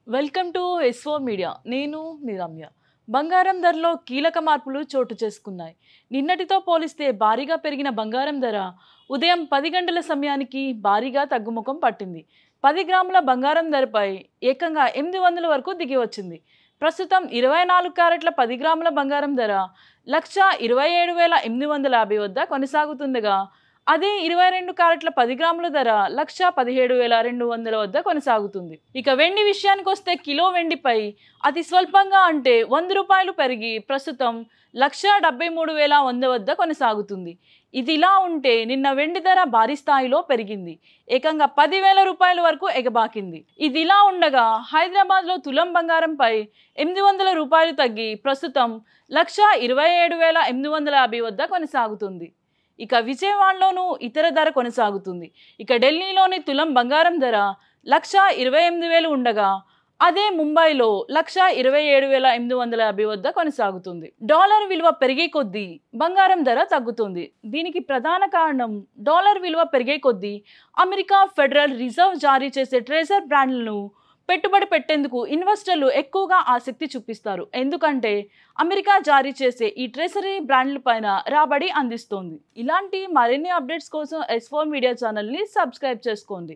Welcome to S O media. నేను మీ రమ్య. బంగారం ధరలో కీలక మార్పులు చోటు చేసుకున్నాయి. నిన్నటితో పోలిస్తే భారీగా పెరిగిన బంగారం ధర ఉదయం 10 గంటల సమయానికి భారీగా తగ్గుముఖం పట్టింది. 10 గ్రాముల బంగారం ధరపై ఏకంగా 800 వరకు దిగి వచ్చింది. ప్రస్తుతం 24 క్యారెట్ల 10 గ్రాముల బంగారం ధర 1,27,850 వద్ద కొనసాగుతుండగా, అదే 22 క్యారెట్ల 10 గ్రాముల ధర 1,17,200 వద్ద కొనసాగుతుంది. ఇక వెండి విషయానికి వస్తే కిలో వెండిపై అతి స్వల్పంగా అంటే ₹100 పెరిగి ప్రస్తుతం 1,73,100 వద్ద కొనసాగుతుంది. ఇదిలా ఉంటే నిన్న వెండి ధర భారీ స్థాయిలో పెరిగింది. ఏకంగా ₹10,000 వరకు ఎగబాకింది. ఇదిలా ఉండగా హైదరాబాద్లో తులం బంగారంపై ₹800 తగ్గి ప్రస్తుతం 1,27,850 వద్ద కొనసాగుతుంది. ఇక విజయవాడలోనూ ఇతర ధర కొనసాగుతుంది. ఇక ఢిల్లీలోని తులం బంగారం ధర 1,28,000 ఉండగా, అదే ముంబైలో 1,27,850 వద్ద కొనసాగుతుంది. డాలర్ విలువ పెరిగే కొద్దీ బంగారం ధర తగ్గుతుంది. దీనికి ప్రధాన కారణం డాలర్ విలువ పెరిగే కొద్దీ అమెరికా ఫెడరల్ రిజర్వ్ జారీ చేసే ట్రెజర్ బ్రాండ్లను పెట్టుబడి పెట్టేందుకు ఇన్వెస్టర్లు ఎక్కువగా ఆసక్తి చూపిస్తారు. ఎందుకంటే అమెరికా జారీ చేసే ఈ ట్రెజరీ బ్రాండ్ల పైన రాబడి అందిస్తోంది. ఇలాంటి మరిన్ని అప్డేట్స్ కోసం ఎస్4 మీడియా ఛానల్ని సబ్స్క్రైబ్ చేసుకోండి.